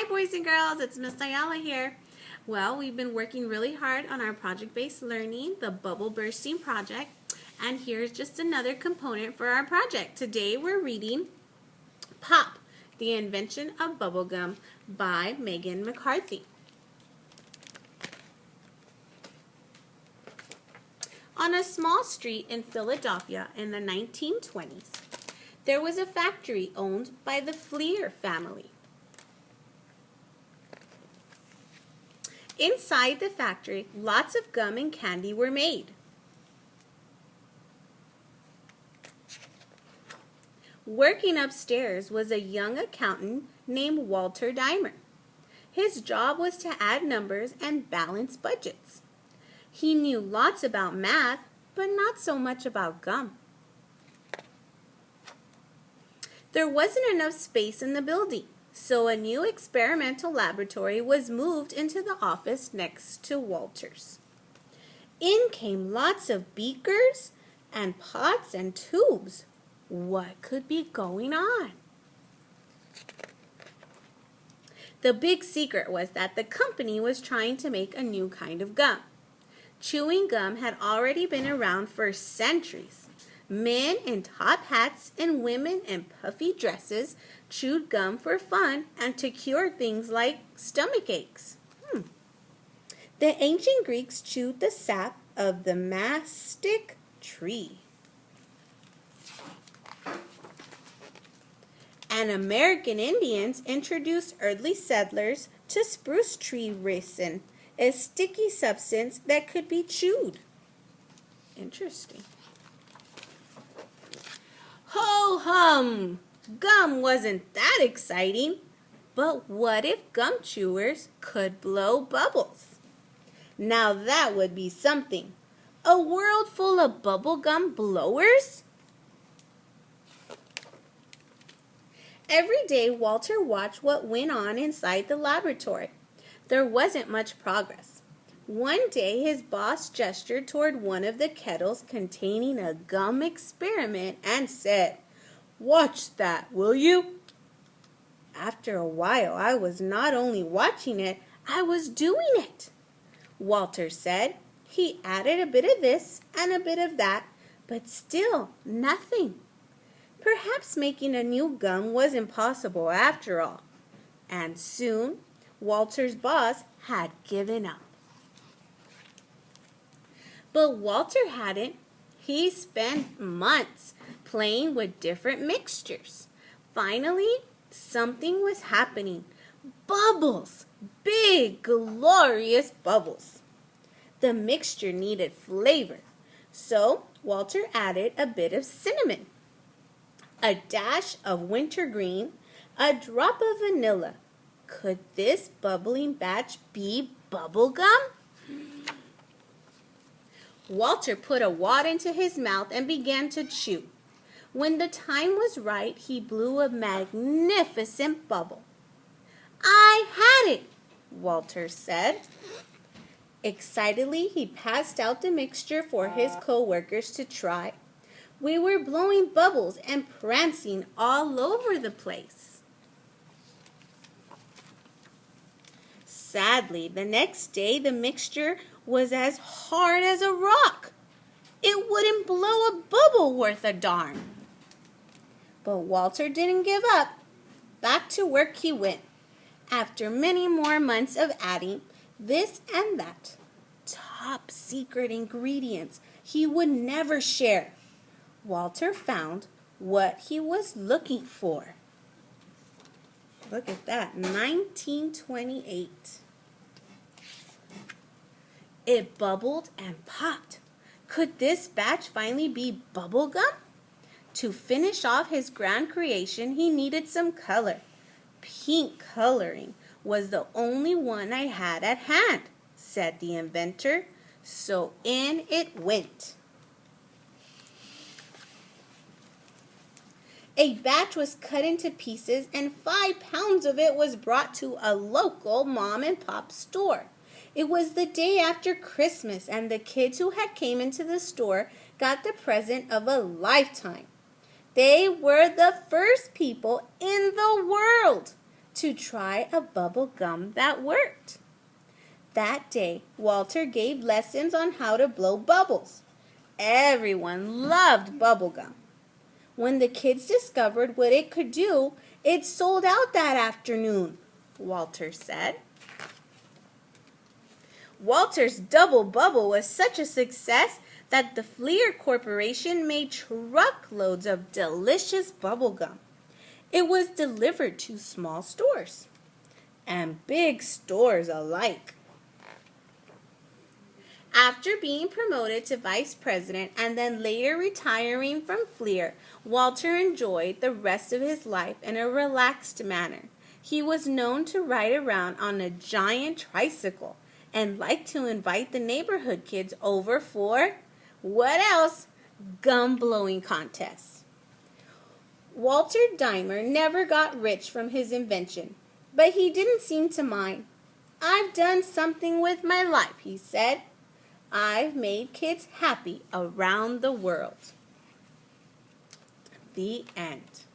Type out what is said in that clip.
Hi boys and girls, it's Miss Ayala here. Well, we've been working really hard on our project-based learning, the bubble bursting project, and here's just another component for our project. Today we're reading Pop, the Invention of Bubblegum by Megan McCarthy. On a small street in Philadelphia in the 1920s, there was a factory owned by the Fleer family. Inside the factory, lots of gum and candy were made. Working upstairs was a young accountant named Walter Dimer. His job was to add numbers and balance budgets. He knew lots about math, but not so much about gum. There wasn't enough space in the building, so a new experimental laboratory was moved into the office next to Walter's. In came lots of beakers and pots and tubes. What could be going on? The big secret was that the company was trying to make a new kind of gum. Chewing gum had already been around for centuries. Men in top hats and women in puffy dresses chewed gum for fun and to cure things like stomach aches. The ancient Greeks chewed the sap of the mastic tree. And American Indians introduced early settlers to spruce tree resin, a sticky substance that could be chewed. Interesting. Ho hum! Gum wasn't that exciting, but what if gum chewers could blow bubbles? Now that would be something. A world full of bubblegum blowers? Every day Walter watched what went on inside the laboratory. There wasn't much progress. One day his boss gestured toward one of the kettles containing a gum experiment and said, "Watch that, will you?" After a while, I was not only watching it, I was doing it, Walter said. He added a bit of this and a bit of that, but still nothing. Perhaps making a new gum was impossible after all. And soon, Walter's boss had given up. But Walter hadn't. He spent months playing with different mixtures. Finally, something was happening. Bubbles! Big, glorious bubbles. The mixture needed flavor, so Walter added a bit of cinnamon, a dash of wintergreen, a drop of vanilla. Could this bubbling batch be bubblegum? Walter put a wad into his mouth and began to chew. When the time was right, he blew a magnificent bubble. "I had it," Walter said. Excitedly, he passed out the mixture for his co-workers to try. We were blowing bubbles and prancing all over the place. Sadly, the next day the mixture was as hard as a rock. It wouldn't blow a bubble worth a darn. But Walter didn't give up. Back to work he went. After many more months of adding this and that, top secret ingredients he would never share, Walter found what he was looking for. Look at that, 1928. It bubbled and popped. Could this batch finally be bubblegum? To finish off his grand creation, he needed some color. Pink coloring was the only one I had at hand, said the inventor. So in it went. A batch was cut into pieces and 5 pounds of it was brought to a local mom and pop store. It was the day after Christmas and the kids who had came into the store got the present of a lifetime. They were the first people in the world to try a bubble gum that worked. That day, Walter gave lessons on how to blow bubbles. Everyone loved bubble gum. When the kids discovered what it could do, it sold out that afternoon, Walter said. Walter's double bubble was such a success that the Fleer Corporation made truckloads of delicious bubble gum. It was delivered to small stores and big stores alike. After being promoted to vice president and then later retiring from Fleer, Walter enjoyed the rest of his life in a relaxed manner. He was known to ride around on a giant tricycle and liked to invite the neighborhood kids over for, what else? Gum blowing contests. Walter Dimer never got rich from his invention, but he didn't seem to mind. "I've done something with my life," he said. "I've made kids happy around the world." The end.